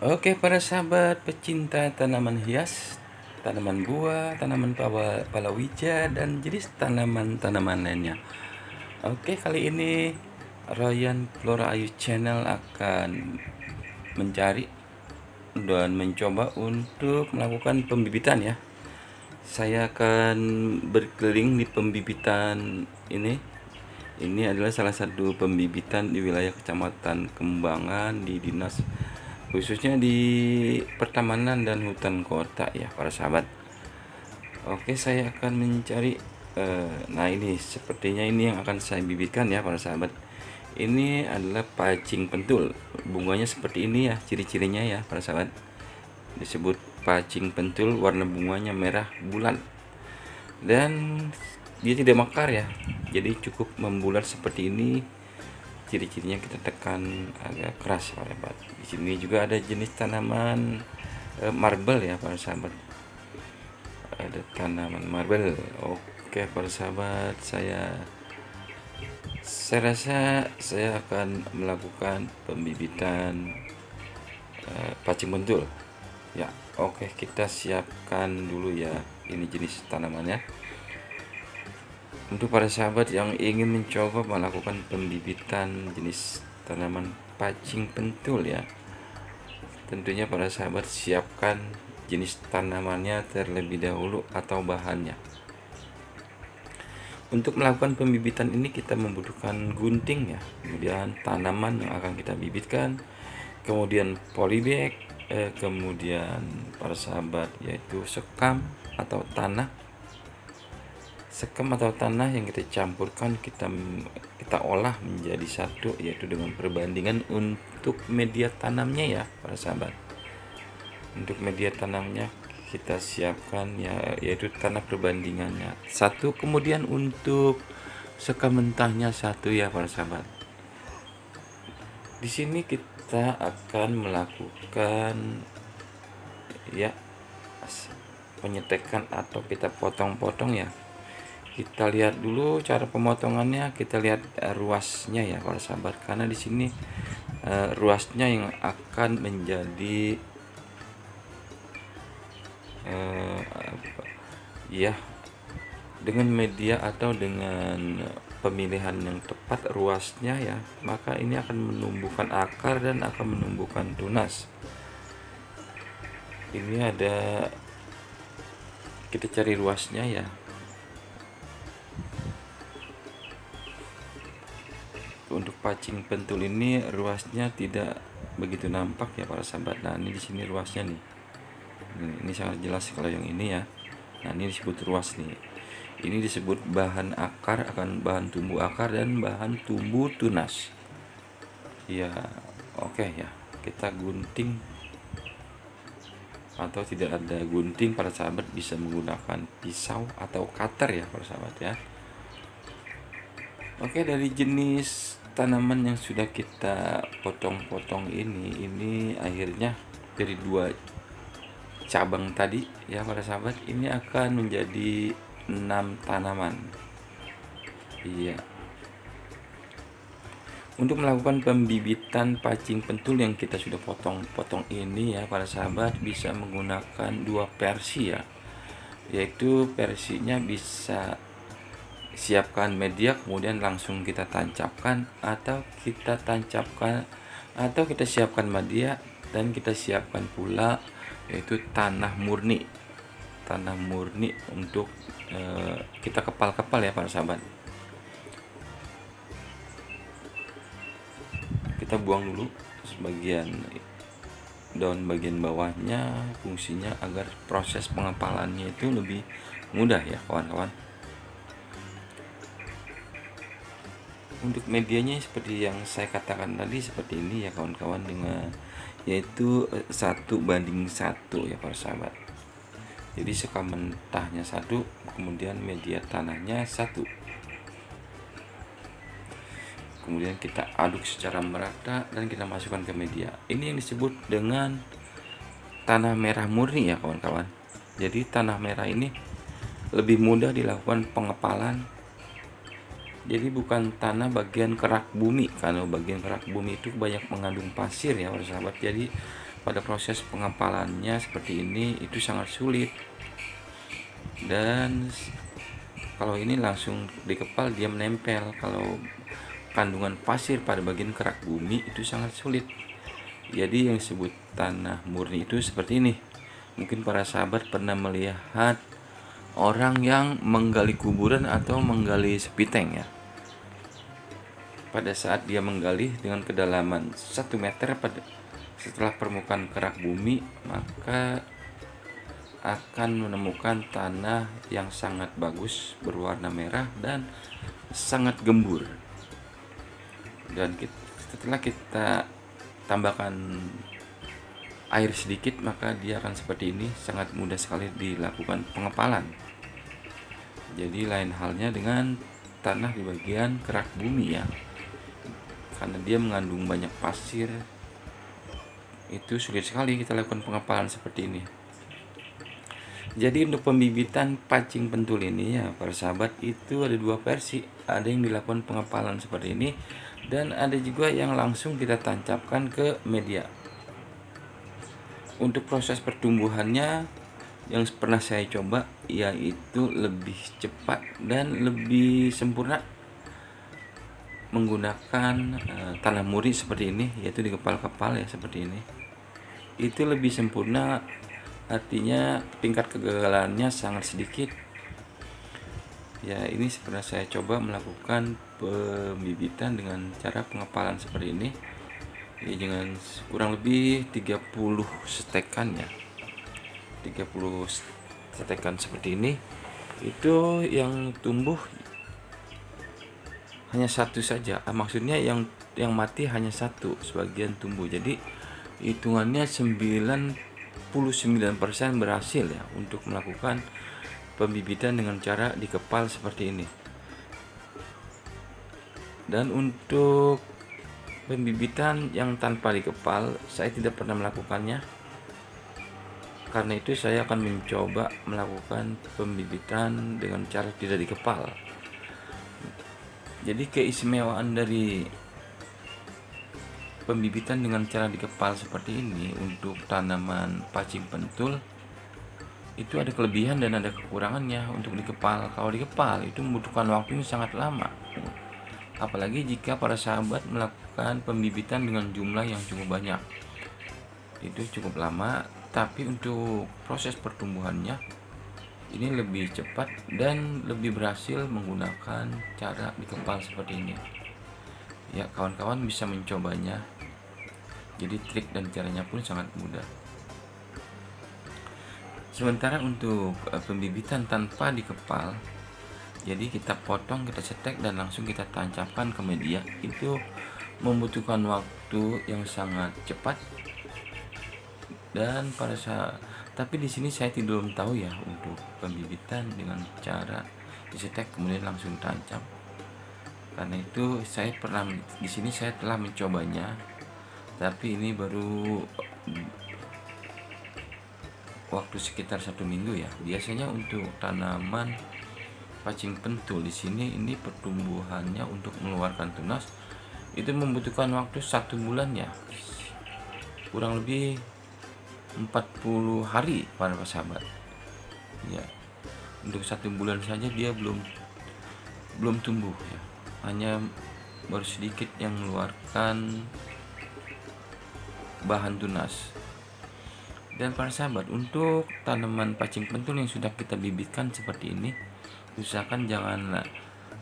Oke, para sahabat pecinta tanaman hias, tanaman buah, tanaman palawija, dan jenis tanaman-tanaman lainnya. Oke, kali ini Ryan Flora Ayu Channel akan mencari dan mencoba untuk melakukan pembibitan ya. Saya akan berkeliling di pembibitan ini. Ini adalah salah satu pembibitan di wilayah Kecamatan Kembangan di Dinas, khususnya di Pertamanan dan Hutan Kota ya para sahabat. Oke, saya akan mencari nah ini sepertinya ini yang akan saya bibitkan ya para sahabat. Ini adalah pacing pentul. Bunganya seperti ini ya, ciri-cirinya ya para sahabat. Disebut pacing pentul, warna bunganya merah bulan. Dan dia tidak mekar ya. Jadi cukup membulat seperti ini. Ciri-cirinya kita tekan agak keras para sahabat. Di sini juga ada jenis tanaman marble ya para sahabat. Ada tanaman marble. Oke para sahabat, saya rasa saya akan melakukan pembibitan pacing pentul ya. Oke, kita siapkan dulu ya, ini jenis tanamannya. Untuk para sahabat yang ingin mencoba melakukan pembibitan jenis tanaman pacing pentul ya, tentunya para sahabat siapkan jenis tanamannya terlebih dahulu atau bahannya. Untuk melakukan pembibitan ini kita membutuhkan gunting ya, kemudian tanaman yang akan kita bibitkan, kemudian polybag, kemudian para sahabat yaitu sekam atau tanah yang kita campurkan, kita olah menjadi satu, yaitu dengan perbandingan untuk media tanamnya ya para sahabat. Untuk media tanamnya kita siapkan ya, yaitu tanah perbandingannya satu, kemudian untuk sekam mentahnya satu ya para sahabat. Di sini kita akan melakukan ya penyetekan atau kita potong-potong ya. Kita lihat dulu cara pemotongannya, kita lihat ruasnya ya para sahabat, karena di sini ruasnya yang akan menjadi ya, dengan media atau dengan pemilihan yang tepat ruasnya ya, maka ini akan menumbuhkan akar dan akan menumbuhkan tunas. Ini ada, kita cari ruasnya ya. Untuk pacing pentul ini ruasnya tidak begitu nampak ya para sahabat. Nah, ini di sini ruasnya nih. Ini sangat jelas kalau yang ini ya. Nah, ini disebut ruas nih. Ini disebut bahan akar, akan bahan tumbuh akar dan bahan tumbuh tunas. Ya, oke ya. Kita gunting atau tidak ada gunting, para sahabat bisa menggunakan pisau atau cutter ya para sahabat ya. Oke, dari jenis tanaman yang sudah kita potong-potong ini akhirnya dari dua cabang tadi ya para sahabat, ini akan menjadi 6 tanaman. Iya. Untuk melakukan pembibitan pacing pentul yang kita sudah potong-potong ini ya para sahabat, bisa menggunakan dua versi ya. Yaitu versinya bisa siapkan media kemudian langsung kita tancapkan, atau kita siapkan media dan kita siapkan pula yaitu tanah murni untuk kita kepal-kepal ya para sahabat. Kita buang dulu sebagian daun bagian bawahnya, fungsinya agar proses pengepalannya itu lebih mudah ya kawan-kawan. Untuk medianya seperti yang saya katakan tadi, seperti ini ya kawan-kawan, dengan yaitu 1:1 ya para sahabat. Jadi sekam mentahnya 1, kemudian media tanahnya 1, kemudian kita aduk secara merata dan kita masukkan ke media. Ini yang disebut dengan tanah merah murni ya kawan-kawan. Jadi tanah merah ini lebih mudah dilakukan pengepalan. Jadi bukan tanah bagian kerak bumi, karena bagian kerak bumi itu banyak mengandung pasir ya para sahabat. Jadi pada proses pengepalannya seperti ini itu sangat sulit, dan kalau ini langsung dikepal dia menempel. Kalau kandungan pasir pada bagian kerak bumi itu sangat sulit. Jadi yang disebut tanah murni itu seperti ini. Mungkin para sahabat pernah melihat orang yang menggali kuburan atau menggali sepiteng ya. Pada saat dia menggali dengan kedalaman 1 meter setelah permukaan kerak bumi, maka akan menemukan tanah yang sangat bagus berwarna merah dan sangat gembur. Dan setelah kita tambahkan air sedikit, maka dia akan seperti ini. Sangat mudah sekali dilakukan pengepalan. Jadi lain halnya dengan tanah di bagian kerak bumi ya, karena dia mengandung banyak pasir, itu sulit sekali kita lakukan pengepalan seperti ini. Jadi untuk pembibitan pacing pentul ini ya para sahabat, itu ada 2 versi. Ada yang dilakukan pengepalan seperti ini, dan ada juga yang langsung kita tancapkan ke media. Untuk proses pertumbuhannya yang pernah saya coba, yaitu lebih cepat dan lebih sempurna menggunakan tanah murni seperti ini, yaitu dikepal-kepal ya seperti ini. Itu lebih sempurna, artinya tingkat kegagalannya sangat sedikit ya. Ini pernah saya coba melakukan pembibitan dengan cara pengepalan seperti ini ya, dengan kurang lebih 30 setekan ya, 30 setekan seperti ini. Itu yang tumbuh hanya satu saja, maksudnya yang mati hanya satu, sebagian tumbuh. Jadi hitungannya 99% berhasil ya untuk melakukan pembibitan dengan cara dikepal seperti ini. Dan untuk pembibitan yang tanpa dikepal saya tidak pernah melakukannya. Karena itu saya akan mencoba melakukan pembibitan dengan cara tidak dikepal. Jadi keistimewaan dari pembibitan dengan cara dikepal seperti ini untuk tanaman pacing pentul itu ada kelebihan dan ada kekurangannya. Untuk dikepal, kalau dikepal itu membutuhkan waktu yang sangat lama, apalagi jika para sahabat melakukan pembibitan dengan jumlah yang cukup banyak, itu cukup lama. Tapi untuk proses pertumbuhannya ini lebih cepat dan lebih berhasil menggunakan cara dikepal seperti ini ya. Kawan-kawan bisa mencobanya, jadi trik dan caranya pun sangat mudah. Sementara untuk pembibitan tanpa dikepal, jadi kita potong, kita cetek dan langsung kita tancapkan ke media, itu membutuhkan waktu yang sangat cepat. Dan tapi di sini saya belum tahu ya untuk pembibitan dengan cara dicetek kemudian langsung tancap. Karena itu saya pernah di sini saya telah mencobanya, tapi ini baru waktu sekitar 1 minggu ya. Biasanya untuk tanaman pacing pentul di sini ini pertumbuhannya untuk mengeluarkan tunas itu membutuhkan waktu 1 bulan ya, kurang lebih 40 hari para sahabat ya. Untuk 1 bulan saja dia belum tumbuh ya, hanya baru sedikit yang mengeluarkan bahan tunas. Dan para sahabat, untuk tanaman pacing pentul yang sudah kita bibitkan seperti ini, usahakan jangan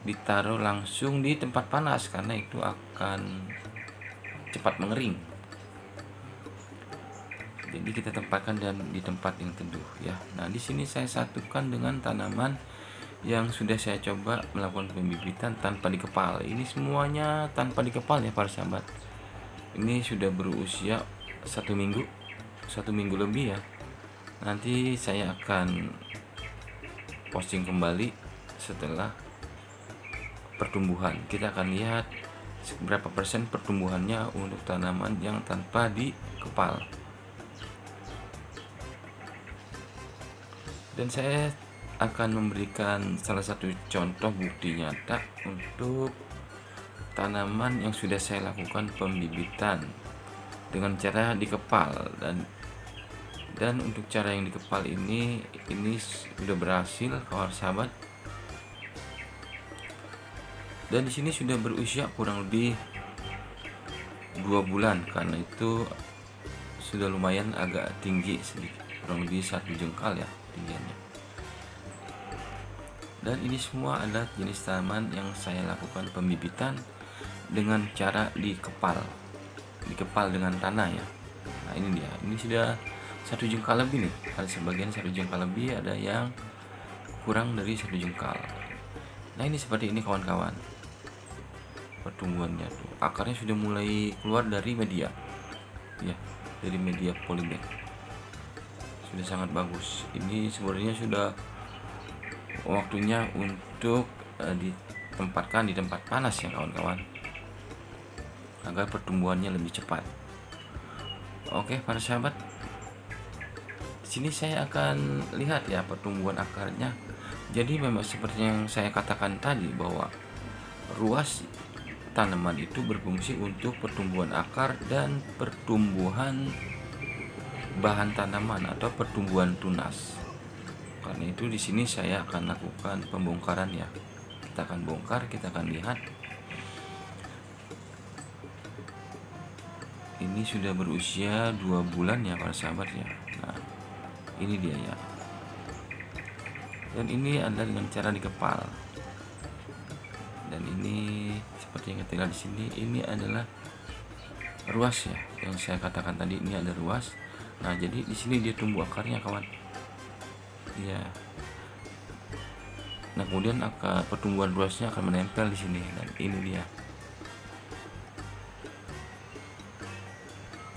ditaruh langsung di tempat panas karena itu akan cepat mengering. Jadi kita tempatkan dan di tempat yang teduh ya. Nah, di sini saya satukan dengan tanaman yang sudah saya coba melakukan pembibitan tanpa dikepal. Ini semuanya tanpa dikepal ya para sahabat. Ini sudah berusia 1 minggu, 1 minggu lebih ya. Nanti saya akan posting kembali setelah pertumbuhan. Kita akan lihat berapa persen pertumbuhannya untuk tanaman yang tanpa dikepal. Dan saya akan memberikan salah satu contoh bukti nyata untuk tanaman yang sudah saya lakukan pembibitan dengan cara dikepal. Dan untuk cara yang dikepal ini sudah berhasil kawan sahabat, dan di sini sudah berusia kurang lebih 2 bulan, karena itu sudah lumayan agak tinggi sedikit, kurang lebih 1 jengkal ya tingginya. Dan ini semua adalah jenis tanaman yang saya lakukan pembibitan dengan cara dikepal dengan tanah ya. Nah ini dia, ini sudah 1 jengkal lebih nih, ada sebagian 1 jengkal lebih, ada yang kurang dari 1 jengkal. Nah ini seperti ini kawan-kawan pertumbuhannya tuh, akarnya sudah mulai keluar dari media ya, dari media polybag, sudah sangat bagus. Ini sebenarnya sudah waktunya untuk ditempatkan di tempat panas ya kawan-kawan, agar pertumbuhannya lebih cepat. Oke para sahabat, di sini saya akan lihat ya pertumbuhan akarnya. Jadi memang seperti yang saya katakan tadi, bahwa ruas tanaman itu berfungsi untuk pertumbuhan akar dan pertumbuhan bahan tanaman atau pertumbuhan tunas. Karena itu di sini saya akan lakukan pembongkaran ya. Kita akan bongkar, kita akan lihat. Ini sudah berusia 2 bulan ya para sahabat ya. Nah, ini dia ya. Dan ini adalah dengan cara dikepal. Dan ini seperti yang kita lihat di sini, ini adalah ruas ya, yang saya katakan tadi, ini ada ruas. Nah, jadi di sini dia tumbuh akarnya kawan. Ya. Nah, kemudian pertumbuhan ruasnya akan menempel di sini, dan ini dia.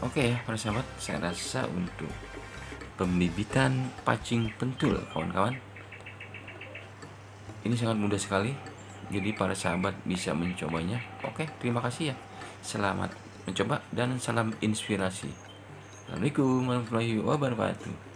Oke ya para sahabat, saya rasa untuk pembibitan pacing pentul kawan-kawan ini sangat mudah sekali, jadi para sahabat bisa mencobanya. Oke, terima kasih ya, selamat mencoba dan salam inspirasi. Assalamualaikum warahmatullahi wabarakatuh.